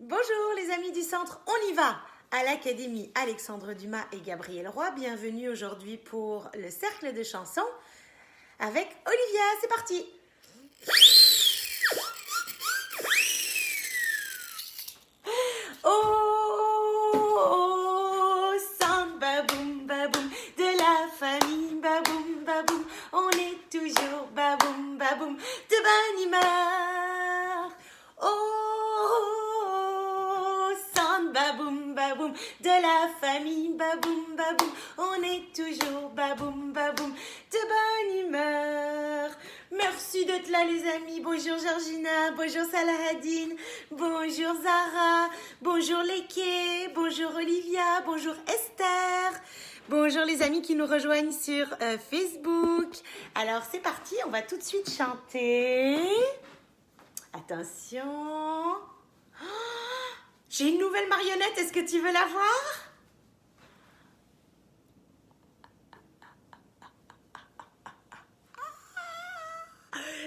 Bonjour les amis du centre, on y va à l'Académie Alexandre Dumas et Gabriel Roy. Bienvenue aujourd'hui pour le cercle de chansons avec Olivia. C'est parti. Oh, samba boum baboum, de la famille baboum baboum, on est toujours baboum baboum, de bonne humeur. Oh, samba boum baboum, de la famille baboum baboum, on est toujours baboum baboum, de bonne humeur. Merci d'être là les amis. Bonjour Georgina, bonjour Salahadine, bonjour Zara, bonjour Leke, bonjour Olivia, bonjour Esther. Bonjour les amis qui nous rejoignent sur Facebook. Alors c'est parti, on va tout de suite chanter. Attention. Oh, j'ai une nouvelle marionnette, est-ce que tu veux la voir ?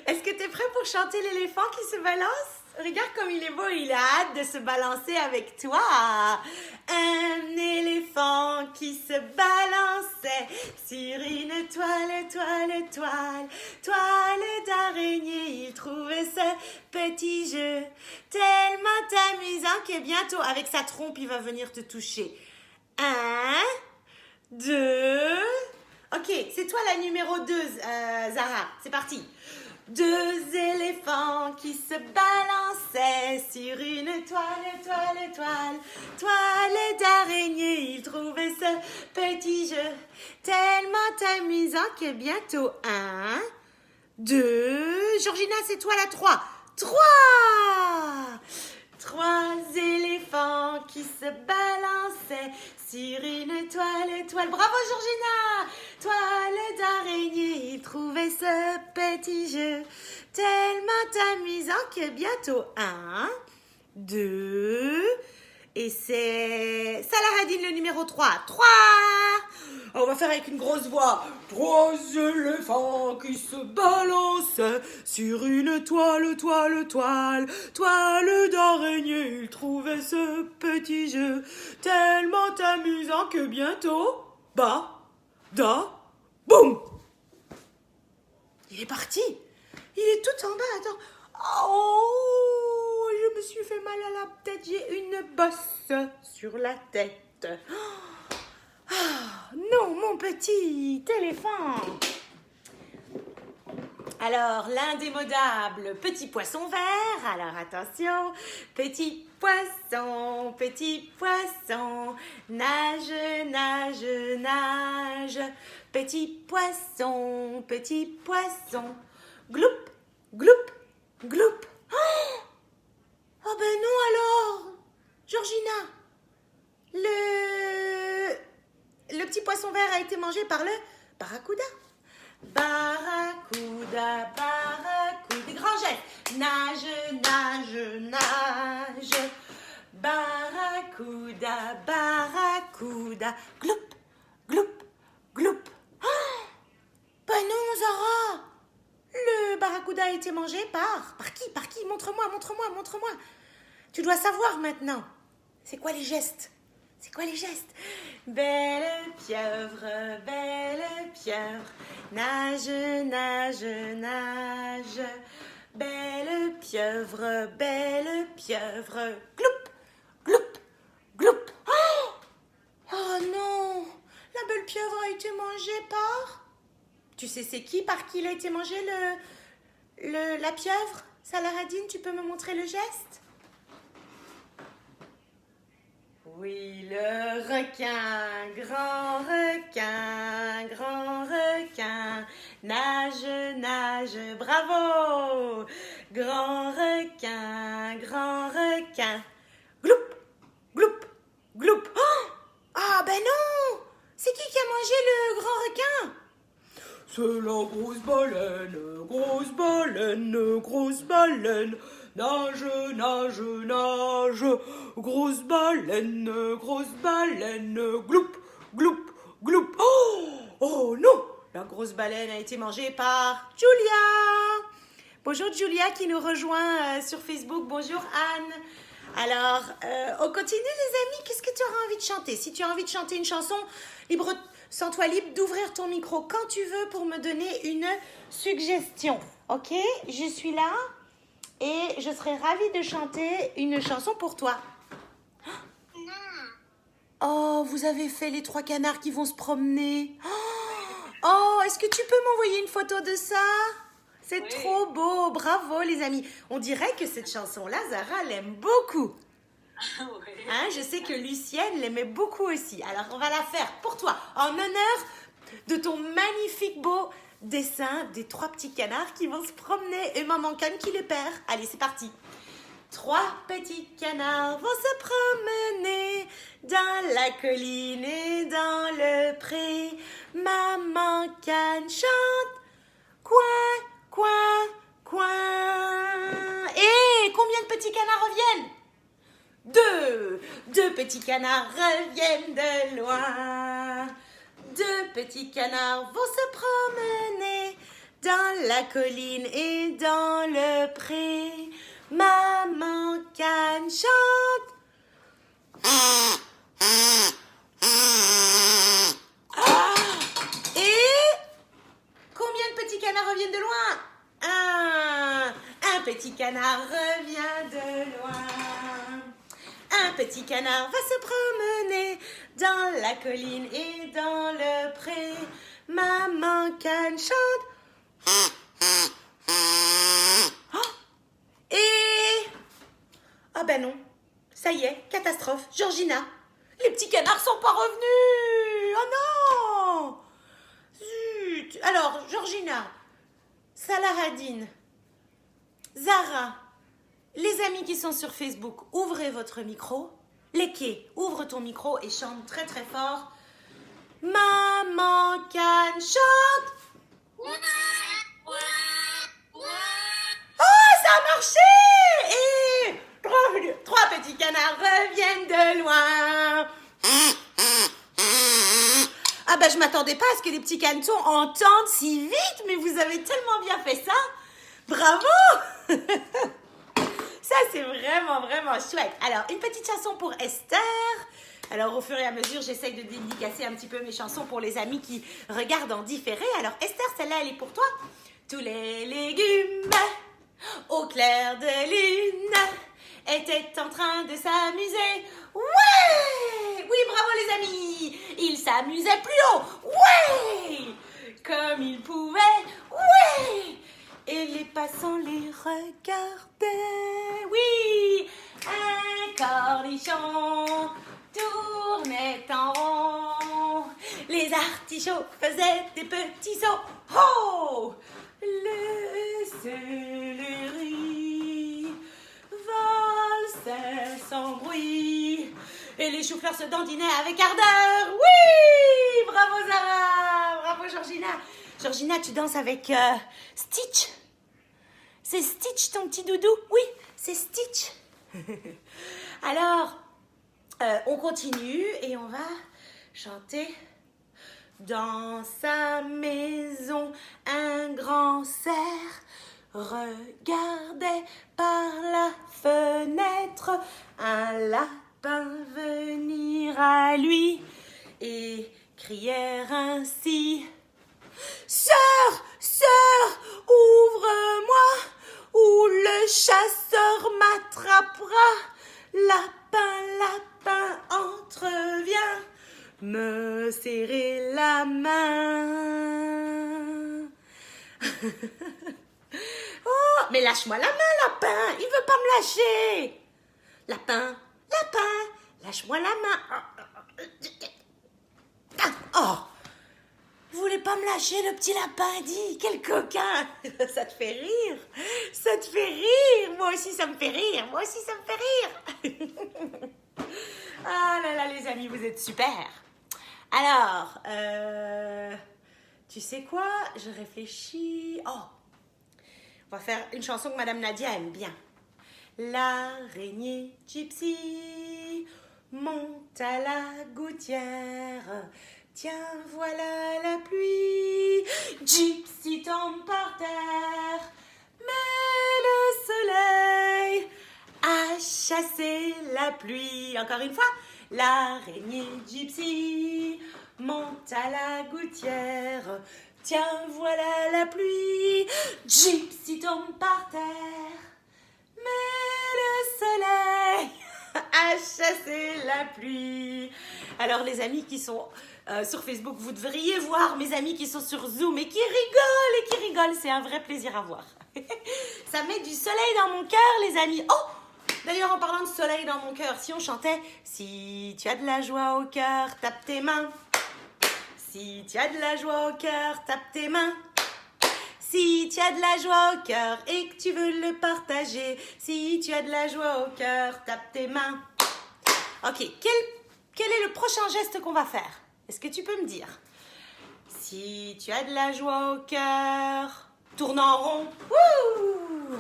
Est-ce que tu es prêt pour chanter l'éléphant qui se balance ? Regarde comme il est beau, il a hâte de se balancer avec toi. Un éléphant qui se balançait sur une toile, toile, toile, toile d'araignée. Il trouvait ce petit jeu tellement amusant que bientôt, avec sa trompe, il va venir te toucher. 1, 2... Ok, c'est toi la numéro 2, Zara. C'est parti. 2 éléphants qui se balançaient sur une toile, toile, toile, toile d'araignée. Ils trouvaient ce petit jeu tellement amusant que bientôt 1, 2... Georgina, c'est toi la 3. 3 éléphants qui se balançaient sur une toile, toile. Bravo Georgina! Toile d'araignée, ils trouvaient ce petit jeu tellement amusant que bientôt 1, 2... Et c'est Salahadine le numéro 3. 3! On va faire avec une grosse voix. 3 éléphants qui se balancent sur une toile, toile, toile, toile d'araignée. Ils trouvaient ce petit jeu tellement amusant que bientôt, boum! Il est parti. Il est tout en bas. Attends. Oh, je me suis fait mal à la tête. J'ai une bosse sur la tête. Ah, non, mon petit éléphant. Alors, l'indémodable petit poisson vert. Alors, attention. Petit poisson, nage, nage, nage. Petit poisson, gloup, gloup, gloup. Oh ben non alors, Georgina. Le petit poisson vert a été mangé par le barracuda. Barracuda, barracuda. Grand geste. Nage, nage, nage. Barracuda, barracuda. Gloup, gloup, gloup. Oh, ben non, Zara. Le barracuda a été mangé par qui? Par qui? Montre-moi. Tu dois savoir maintenant. C'est quoi les gestes? Belle pieuvre, nage, nage, nage. Belle pieuvre, gloup, gloup, gloup. Oh non, la belle pieuvre a été mangée par... Tu sais c'est qui, par qui il a été mangé la pieuvre? Salahadine, tu peux me montrer le geste? Oui, le requin, grand requin, nage, nage, bravo! Grand requin, gloup, gloup, gloup. Oh! Ah ben non! C'est qui a mangé le grand requin? C'est la grosse baleine, nage, nage, nage, grosse baleine, gloup, gloup, gloup. Oh non, la grosse baleine a été mangée par Julia. Bonjour Julia qui nous rejoint sur Facebook, bonjour Anne. Alors, on continue les amis. Qu'est-ce que tu auras envie de chanter? Si tu as envie de chanter une chanson, libre, sens-toi libre d'ouvrir ton micro quand tu veux pour me donner une suggestion. Ok? Je suis là et je serai ravie de chanter une chanson pour toi. Oh, vous avez fait les 3 canards qui vont se promener. Oh, est-ce que tu peux m'envoyer une photo de ça? C'est trop beau, bravo les amis. On dirait que cette chanson-là, Zara l'aime beaucoup. Hein, je sais que Lucienne l'aimait beaucoup aussi. Alors, on va la faire pour toi, en honneur de ton magnifique beau dessin des 3 petits canards qui vont se promener et maman Canne qui les perd. Allez, c'est parti. 3 petits canards vont se promener dans la colline et dans le pré. Maman Canne chante coin, coin, coin. Et combien de petits canards reviennent? 2. 2 petits canards reviennent de loin. 2 petits canards vont se promener dans la colline et dans le pré. Maman Canne chante. Et combien de petits canards reviennent de loin? Un petit canard revient de loin. Un petit canard va se promener dans la colline et dans le pré. Maman Canne chante. Et... Ah ben non, ça y est, catastrophe, Georgina. Les petits canards sont pas revenus. Oh non. Zut. Alors, Georgina, Salahadine, Zara, les amis qui sont sur Facebook, ouvrez votre micro. Léké, ouvre ton micro et chante très très fort. Maman Canne chante. Oh, ça a marché! Et 3 petits canards reviennent de loin. Ah ben je m'attendais pas à ce que les petits canetons entendent si vite, mais vous avez tellement bien fait ça. Bravo! Ça, c'est vraiment, vraiment chouette. Alors, une petite chanson pour Esther. Alors, au fur et à mesure, j'essaye de dédicacer un petit peu mes chansons pour les amis qui regardent en différé. Alors, Esther, celle-là, elle est pour toi. Tous les légumes au clair de lune étaient en train de s'amuser. Ouais! Oui, bravo les amis! Ils s'amusaient plus haut. Ouais! Comme ils pouvaient. Ouais! Et les passants les regardaient. Oui! Un cornichon tournait en rond. Les artichauts faisaient des petits sauts. Oh! Les céleris valsaient sans bruit. Et les choux-fleurs se dandinaient avec ardeur. Oui! Bravo Zara! Bravo Georgina! Georgina, tu danses avec Stitch. C'est Stitch ton petit doudou? Oui, c'est Stitch. Alors, on continue et on va chanter. Dans sa maison, un grand cerf regardait par la fenêtre un lapin venir à lui et criait ainsi. Sœur, sœur, ouvre-moi, ou le chasseur m'attrapera. Lapin, lapin, entreviens, me serrer la main. Oh, mais lâche-moi la main, lapin, il veut pas me lâcher. Lapin, lapin, lâche-moi la main. Oh, vous voulez pas me lâcher, le petit lapin dit. Quel coquin. Ça te fait rire. Ça te fait rire. Moi aussi, ça me fait rire. Moi aussi, ça me fait rire. Ah là là, les amis, vous êtes super. Alors, tu sais quoi? Je réfléchis. Oh, on va faire une chanson que Madame Nadia aime bien. L'araignée gypsy monte à la gouttière. Tiens, voilà la pluie. Gypsy tombe par terre. Mais le soleil a chassé la pluie. Encore une fois, l'araignée gypsy monte à la gouttière. Tiens, voilà la pluie. Gypsy tombe par terre. Mais le soleil a chassé la pluie. Alors les amis qui sont sur Facebook, vous devriez voir mes amis qui sont sur Zoom et qui rigolent. C'est un vrai plaisir à voir. Ça met du soleil dans mon cœur, les amis. Oh, d'ailleurs, en parlant de soleil dans mon cœur, si on chantait « Si tu as de la joie au cœur, tape tes mains. Si tu as de la joie au cœur, tape tes mains. Si tu as de la joie au cœur et que tu veux le partager. Si tu as de la joie au cœur, tape tes mains. » Ok, quel est le prochain geste qu'on va faire? Est-ce que tu peux me dire? Si tu as de la joie au cœur, tourne en rond. Wouh!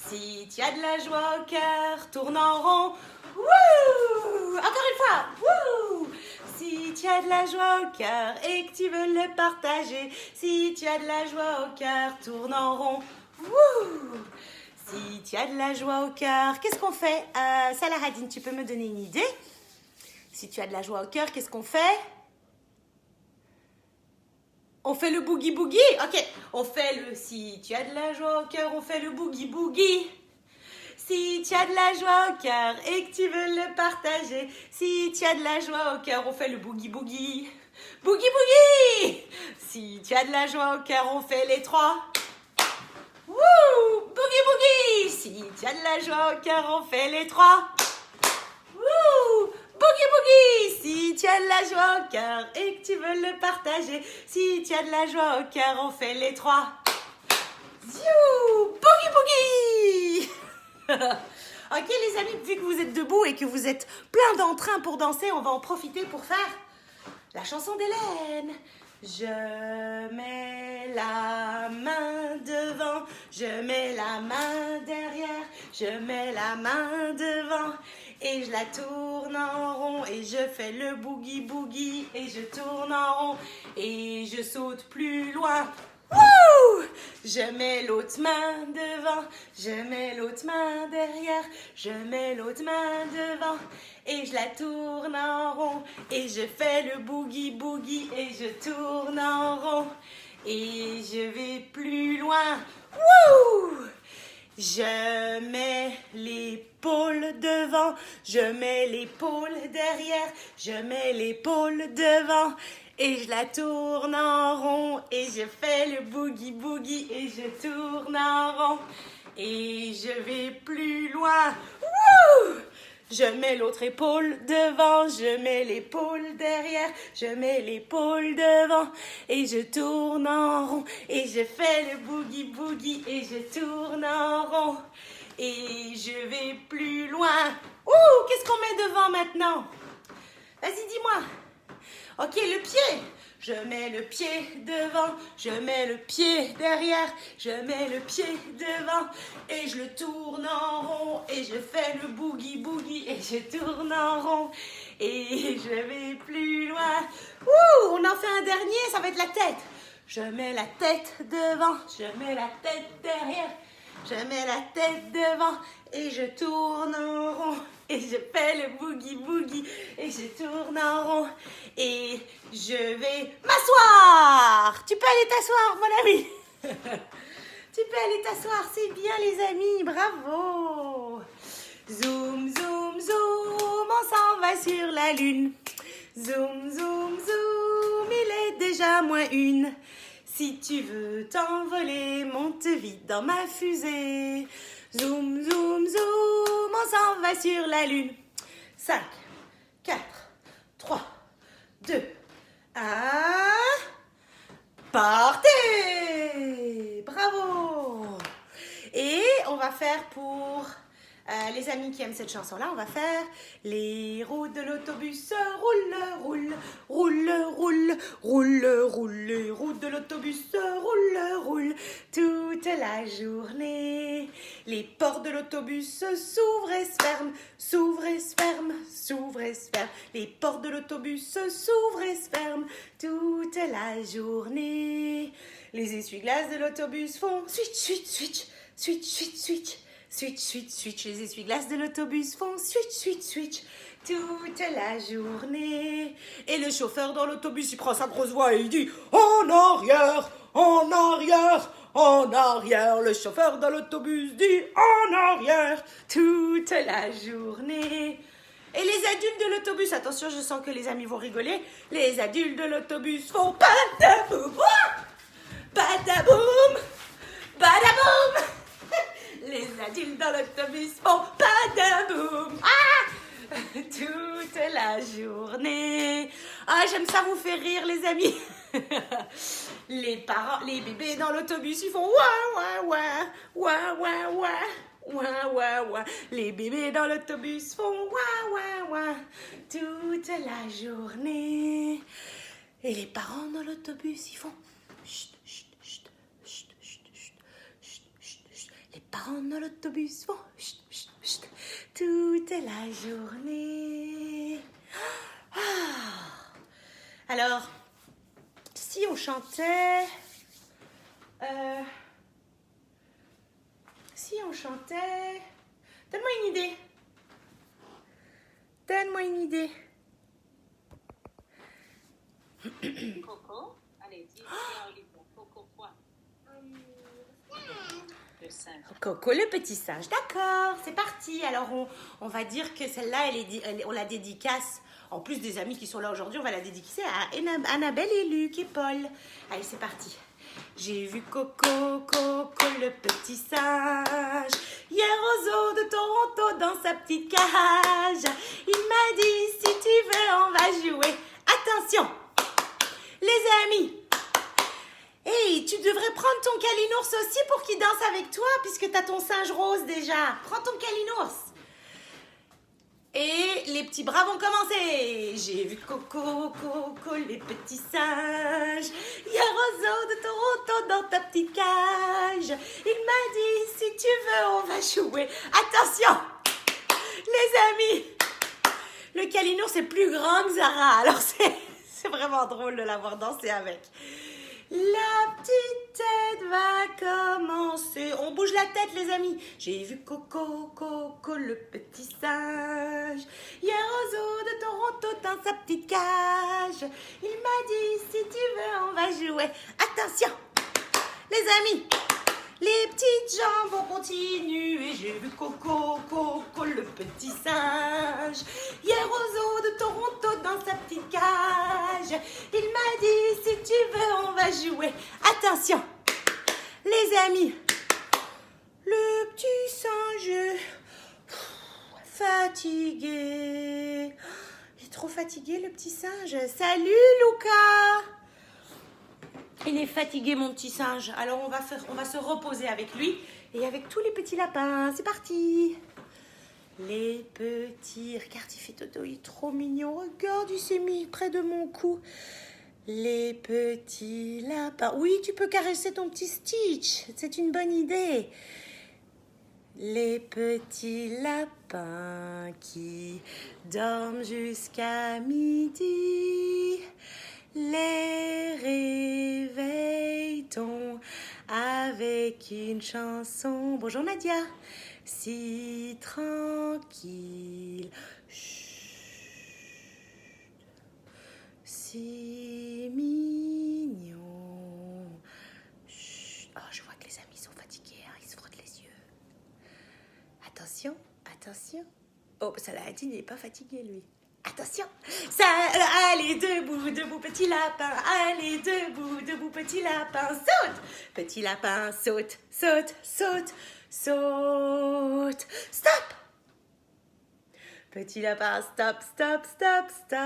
Si tu as de la joie au cœur, tourne en rond. Wouh! Encore une fois. Wouh! Si tu as de la joie au cœur et que tu veux le partager. Si tu as de la joie au cœur, tourne en rond. Wouh! Si tu as de la joie au cœur, qu'est-ce qu'on fait? Salah Hadine, tu peux me donner une idée? Si tu as de la joie au cœur, qu'est-ce qu'on fait? On fait le boogie boogie? Ok, on fait le si tu as de la joie au cœur, on fait le boogie boogie. Si tu as de la joie au cœur et que tu veux le partager. Si tu as de la joie au cœur, on fait le boogie boogie. Boogie boogie! Si tu as de la joie au cœur, on fait les trois. Wouh! Boogie boogie! Si tu as de la joie au cœur, on fait les trois. Wouh! Boogie boogie! Si tu as de la joie au cœur et que tu veux le partager. Si tu as de la joie au cœur, on fait les trois. Ziou! Boogie boogie! Ok les amis, vu que vous êtes debout et que vous êtes plein d'entrain pour danser, on va en profiter pour faire la chanson d'Hélène. Je mets la main devant, je mets la main derrière, je mets la main devant et je la tourne en rond et je fais le boogie boogie et je tourne en rond et je saute plus loin. Wouh! Je mets l'autre main devant, je mets l'autre main derrière, je mets l'autre main devant et je la tourne en rond et je fais le boogie boogie et je tourne en rond et je vais plus loin. Wouh! Je mets l'épaule devant, je mets l'épaule derrière, je mets l'épaule devant et je la tourne en rond et je fais le boogie boogie et je tourne en rond et je vais plus loin. Wouh! Je mets l'autre épaule devant, je mets l'épaule derrière, je mets l'épaule devant et je tourne en rond et je fais le boogie boogie et je tourne en rond et je vais plus loin. Ouh, qu'est-ce qu'on met devant maintenant? Vas-y, dis-moi. Ok, le pied. Je mets le pied devant, je mets le pied derrière, je mets le pied devant et je le tourne en rond et je fais le boogie boogie et je tourne en rond et je vais plus loin. Ouh, on en fait un dernier, ça va être la tête. Je mets la tête devant, je mets la tête derrière, je mets la tête devant et je tourne en rond. Et je fais le boogie boogie et je tourne en rond et je vais m'asseoir. Tu peux aller t'asseoir, mon ami. Tu peux aller t'asseoir, c'est bien les amis, bravo. Zoom, zoom, zoom, on s'en va sur la lune. Zoom, zoom, zoom, il est déjà -1. Si tu veux t'envoler, monte vite dans ma fusée. Zoom, zoom, zoom, on s'en va sur la lune. 5, 4, 3, 2, 1. Partez! Bravo! Et on va faire pour les amis qui aiment cette chanson-là, on va faire les roues de l'autobus roulent, roulent, roulent, roulent, roulent, roulent. Les roues de l'autobus roulent, roulent toute la journée. Les portes de l'autobus s'ouvrent et se ferment, s'ouvrent et se ferment, s'ouvrent et se ferment. Les portes de l'autobus s'ouvrent et se ferment toute la journée. Les essuie-glaces de l'autobus font switch, switch, switch, switch, switch, switch. Switch, switch, switch, les essuie-glaces de l'autobus font switch, switch, switch toute la journée. Et le chauffeur dans l'autobus, il prend sa grosse voix et il dit en arrière, en arrière, en arrière. Le chauffeur dans l'autobus dit en arrière toute la journée. Et les adultes de l'autobus, attention, je sens que les amis vont rigoler. Les adultes de l'autobus font badaboum, badaboum, badaboum. Les adultes dans l'autobus font badaboum, toute la journée. Ah, j'aime ça vous faire rire, les amis. Les parents, les bébés dans l'autobus, ils font ouah, ouah, ouah, ouah, ouah, ouah. Ouah, ouah, ouah. Les bébés dans l'autobus font ouah, ouah, ouah toute la journée. Et les parents dans l'autobus, ils font chut, chut, chut, chut, chut, chut, chut, chut, chut. Les parents dans l'autobus font chut, chut, chut toute la journée. Alors, si on chantait... Si on chantait... Donne-moi une idée. Donne-moi une idée. Coco, allez, dis Olivia. Coco quoi? Le singe. Coco le petit singe. D'accord, c'est parti. Alors, on va dire que celle-là, on la dédicace. En plus des amis qui sont là aujourd'hui, on va la dédicacer à Annabelle et Luc et Paul. Allez, c'est parti. J'ai vu Coco, Coco le petit singe, hier aux eaux de Toronto dans sa petite cage. Il m'a dit, si tu veux, on va jouer. Attention, les amis. Hey, tu devrais prendre ton calinours aussi pour qu'il danse avec toi, puisque tu as ton singe rose déjà. Prends ton calinours. Et les petits bras vont commencer. J'ai vu Coco, Coco, les petits singes, hier aux eaux de Toronto dans ta petite cage. Il m'a dit, si tu veux, on va jouer. Attention, les amis, le calinours c'est plus grand que Zara, alors c'est vraiment drôle de l'avoir dansé avec. La petite tête va commencer. On bouge la tête, les amis. J'ai vu Coco, Coco, le petit singe, hier aux eaux de Toronto dans sa petite cage. Il m'a dit, si tu veux, on va jouer. Attention, les amis. Les petites jambes vont continuer. J'ai vu Coco, Coco, le petit singe, hier aux eaux de Toronto dans sa petite cage. Il m'a dit, si tu veux, on va jouer. Attention, les amis. Le petit singe fatigué. Il est trop fatigué, le petit singe. Salut, Luca. Il est fatigué, mon petit singe. Alors, on va se reposer avec lui et avec tous les petits lapins. C'est parti. Les petits... Regarde, il fait dodo, il est trop mignon. Regarde, il s'est mis près de mon cou. Les petits lapins. Oui, tu peux caresser ton petit Stitch. C'est une bonne idée. Les petits lapins qui dorment jusqu'à midi. Les réveille-t-on avec une chanson. Bonjour Nadia. Si tranquille. Chut. Si mignon. Chut. Oh, je vois que les amis sont fatigués. Hein, ils se frottent les yeux. Attention, attention. Oh, Saladin n'est pas fatigué, lui. Attention, ça, allez, debout, debout, petit lapin, allez, debout, debout, petit lapin, saute, petit lapin, saute, saute, saute, saute, stop, petit lapin, stop, stop, stop, stop.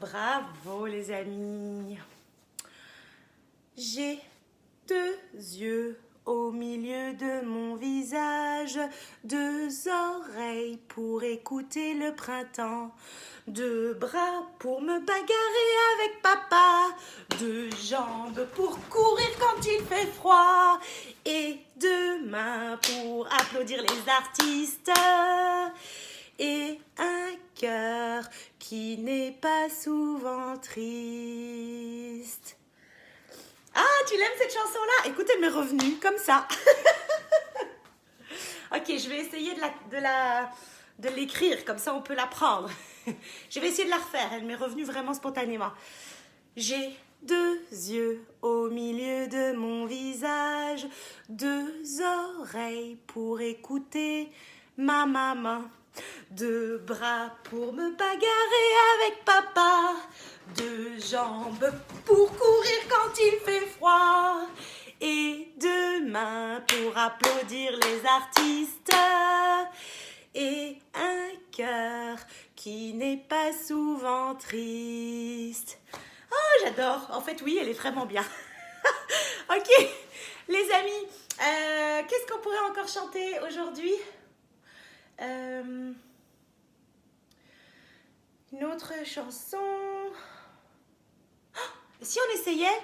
Bravo les amis. J'ai 2 yeux au milieu de mon visage, 2 oreilles pour écouter le printemps, 2 bras pour me bagarrer avec papa, 2 jambes pour courir quand il fait froid, et 2 mains pour applaudir les artistes, et un cœur qui n'est pas souvent triste. Ah, tu l'aimes cette chanson-là? Écoute, elle m'est revenue comme ça. Ok, je vais essayer de l'écrire, comme ça on peut l'apprendre. Je vais essayer de la refaire, elle m'est revenue vraiment spontanément. J'ai 2 yeux au milieu de mon visage, 2 oreilles pour écouter ma maman, 2 bras pour me bagarrer avec papa, 2 jambes pour courir quand il fait froid, et 2 mains pour applaudir les artistes, et un cœur qui n'est pas souvent triste. Oh, j'adore. En fait, oui, elle est vraiment bien. Ok, les amis, qu'est-ce qu'on pourrait encore chanter aujourd'hui? Une autre chanson. Oh, si on essayait?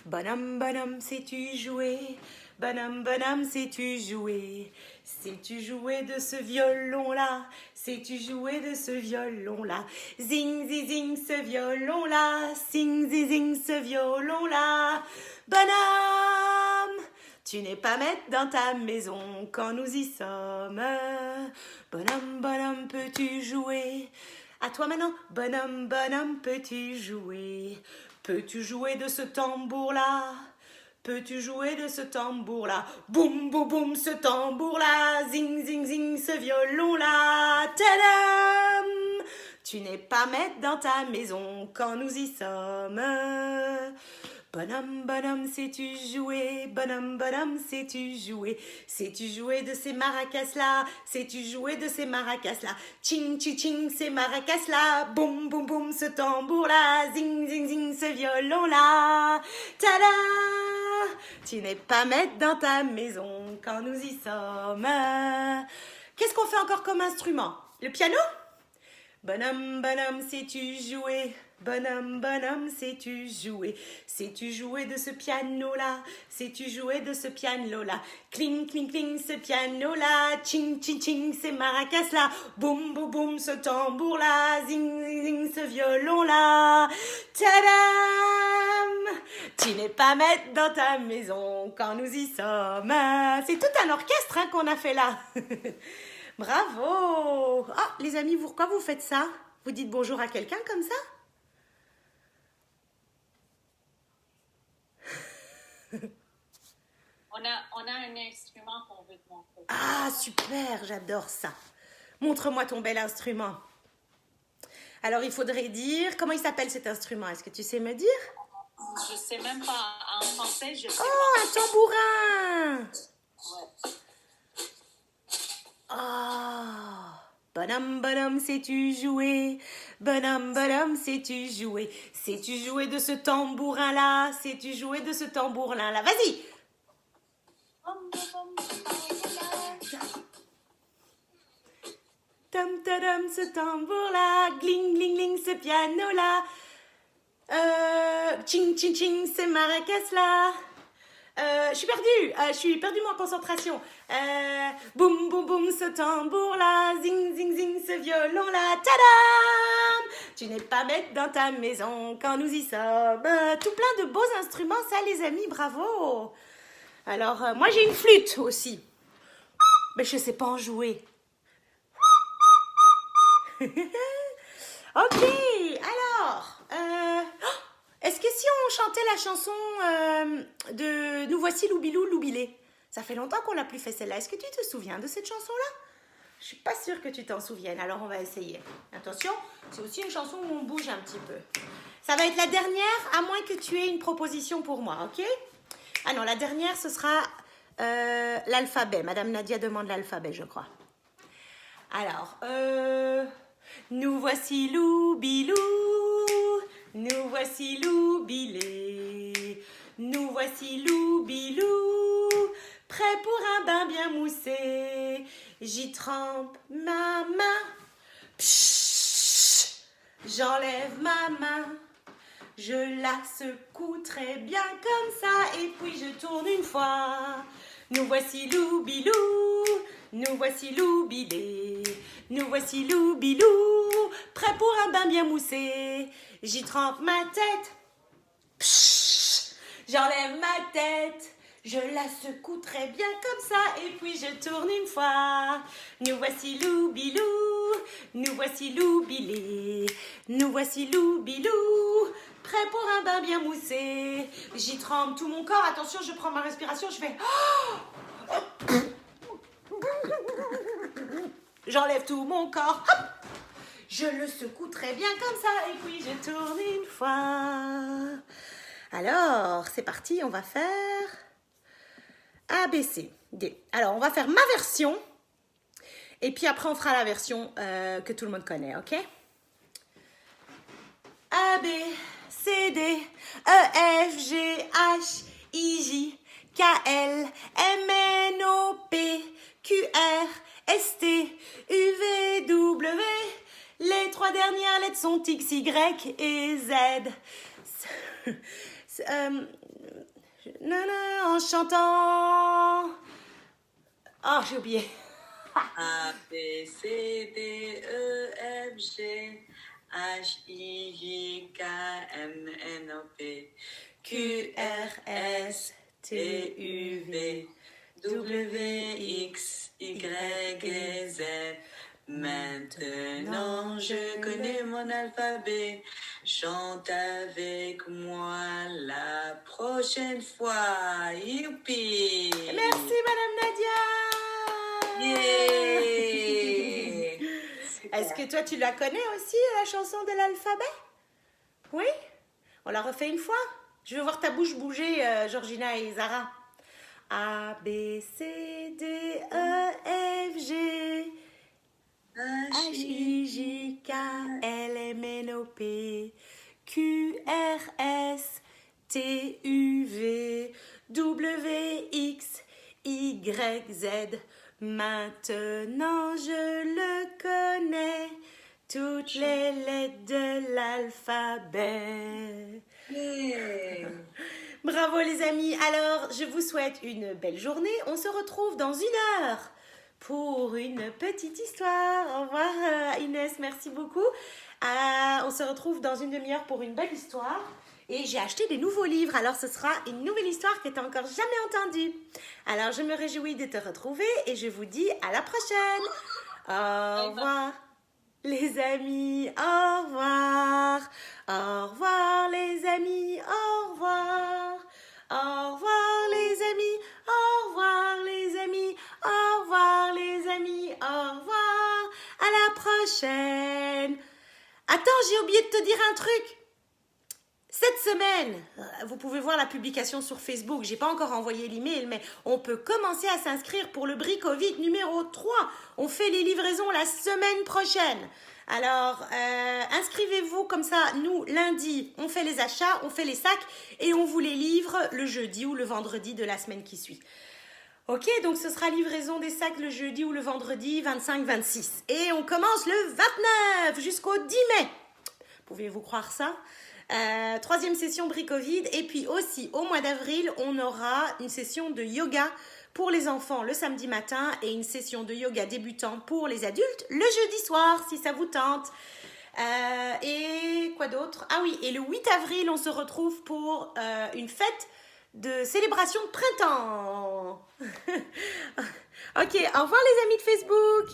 Bonhomme, bonhomme, sais-tu jouer? Bonhomme, bonhomme, sais-tu jouer? Sais-tu jouer de ce violon-là? Sais-tu jouer de ce violon-là? Zing, zing, zing, ce violon-là. Zing, zing, zing, ce violon-là. Bonhomme, tu n'es pas maître dans ta maison quand nous y sommes. Bonhomme, bonhomme, peux-tu jouer? À toi maintenant. Bonhomme, bonhomme, peux-tu jouer? Peux-tu jouer de ce tambour-là? Peux-tu jouer de ce tambour-là? Boum, boum, boum, ce tambour-là. Zing, zing, zing, ce violon-là. Tadam! Tu n'es pas maître dans ta maison quand nous y sommes. Bonhomme, bonhomme, sais-tu jouer? Bonhomme, bonhomme, sais-tu jouer? Sais-tu jouer de ces maracas-là? Sais-tu jouer de ces maracas-là? Ching, ching, ching, ces maracas-là. Boum, boum, boum, ce tambour-là. Zing, zing, zing, ce violon-là. Tada! Tu n'es pas maître dans ta maison quand nous y sommes. Qu'est-ce qu'on fait encore comme instrument? Le piano? Bonhomme, bonhomme, sais-tu jouer? Bonhomme, bonhomme, sais-tu jouer? Sais-tu jouer de ce piano-là? Sais-tu jouer de ce piano-là? Cling, cling, cling, ce piano-là. Ching, ching, ching, ces maracas-là. Boum, boum, boum, ce tambour-là. Zing, zing, zing, ce violon-là. Tadam! Tu n'es pas maître dans ta maison quand nous y sommes. C'est tout un orchestre hein, qu'on a fait là. Bravo! Ah, les amis, pourquoi vous faites ça? Vous dites bonjour à quelqu'un comme ça? On a un instrument qu'on veut te montrer. Ah, super, j'adore ça. Montre-moi ton bel instrument. Alors, il faudrait dire... Comment il s'appelle cet instrument? Est-ce que tu sais me dire? Je sais même pas. En français, je sais Oh, un tambourin! pas. Ouais. Oh, bonhomme, bonhomme, sais-tu jouer? Bonhomme, bonhomme, sais-tu jouer? Sais-tu jouer de ce tambourin-là? Sais-tu jouer de ce tambourin-là? Vas-y! Tam, tadam, ce tambour-là. Gling, gling, gling, ce piano-là. Ching, ching, ching, ces maracas-là. Je suis perdue en concentration. Boum, boum, boum, ce tambour-là. Zing, zing, zing, ce violon-là. Tadam! Tu n'es pas bête dans ta maison quand nous y sommes. Tout plein de beaux instruments, ça, les amis, bravo. Alors, moi, j'ai une flûte aussi. Mais je ne sais pas en jouer. Ok, alors... est-ce que si on chantait la chanson de Nous voici Loubilou, Loubilé? Ça fait longtemps qu'on l'a plus fait celle-là. Est-ce que tu te souviens de cette chanson-là? Je suis pas sûre que tu t'en souviennes, alors on va essayer. Attention, c'est aussi une chanson où on bouge un petit peu. Ça va être la dernière, à moins que tu aies une proposition pour moi, ok? Ah non, la dernière, ce sera l'alphabet. Madame Nadia demande l'alphabet, je crois. Alors, nous voici Loubilou. Nous voici Loubilé, nous voici Loubilou, prêt pour un bain bien moussé. J'y trempe ma main, pshhh, j'enlève ma main, je la secoue très bien comme ça et puis je tourne une fois. Nous voici Loubilou, nous voici Loubilé, nous voici Loubilou, prêt pour un bain bien moussé. J'y trempe ma tête, pshhh, j'enlève ma tête, Je la secoue très bien comme ça et puis je tourne une fois. Nous voici Loubilou, nous voici Loubilé, nous voici Loubilou, prêt pour un bain bien moussé. J'y trempe tout mon corps, attention je prends ma respiration, je fais... J'enlève tout mon corps, hop. Je le secoue très bien comme ça et puis je tourne une fois. Alors, c'est parti, on va faire A, B, C, D. Alors, on va faire ma version et puis après, on fera la version que tout le monde connaît, ok? A, B, C, D, E, F, G, H, I, J, K, L, M, N, O, P, Q, R, S, T, U, V, W. Les 3 dernières lettres sont X, Y et Z. En chantant. Oh, j'ai oublié. A, B, C, D, E, F, G, H, I, J, K, M, N, O, P, Q, R, S, T, U, V, W, X, Y et Z. Maintenant je connais mon alphabet. Chante avec moi la prochaine fois. Youpi! Merci, Madame Nadia. Yeah! Est-ce que toi, tu la connais aussi, la chanson de l'alphabet? Oui? On la refait une fois? Je veux voir ta bouche bouger, Georgina et Zara. A, B, C, D, E, F, G, H, I, J, K, L, M, N, O, P, Q, R, S, T, U, V, W, X, Y, Z. Maintenant je le connais, toutes les lettres de l'alphabet. Yeah! Bravo les amis, alors je vous souhaite une belle journée, on se retrouve dans 1 heure pour une petite histoire. Au revoir Inès, merci beaucoup. On se retrouve dans une demi-heure pour une belle histoire. Et j'ai acheté des nouveaux livres, alors ce sera une nouvelle histoire que tu n'as encore jamais entendue. Alors je me réjouis de te retrouver et je vous dis à la prochaine. Au revoir les amis, au revoir. Au revoir les amis, au revoir. Au revoir les amis, au revoir les amis, au revoir les amis, au revoir. À la prochaine. Attends, j'ai oublié de te dire un truc. Cette semaine, vous pouvez voir la publication sur Facebook. J'ai pas encore envoyé l'email, mais on peut commencer à s'inscrire pour le Bricovid numéro 3. On fait les livraisons la semaine prochaine. Alors, inscrivez-vous comme ça. Nous, lundi, on fait les achats, on fait les sacs et on vous les livre le jeudi ou le vendredi de la semaine qui suit. Ok, donc ce sera livraison des sacs le jeudi ou le vendredi 25-26. Et on commence le 29 jusqu'au 10 mai. Pouvez-vous croire ça? 3e session Bricovid. Et puis aussi, au mois d'avril, on aura une session de yoga pour les enfants le samedi matin et une session de yoga débutant pour les adultes le jeudi soir, si ça vous tente. Et quoi d'autre? Ah oui, et le 8 avril, on se retrouve pour une fête de célébration de printemps. Ok, au revoir les amis de Facebook.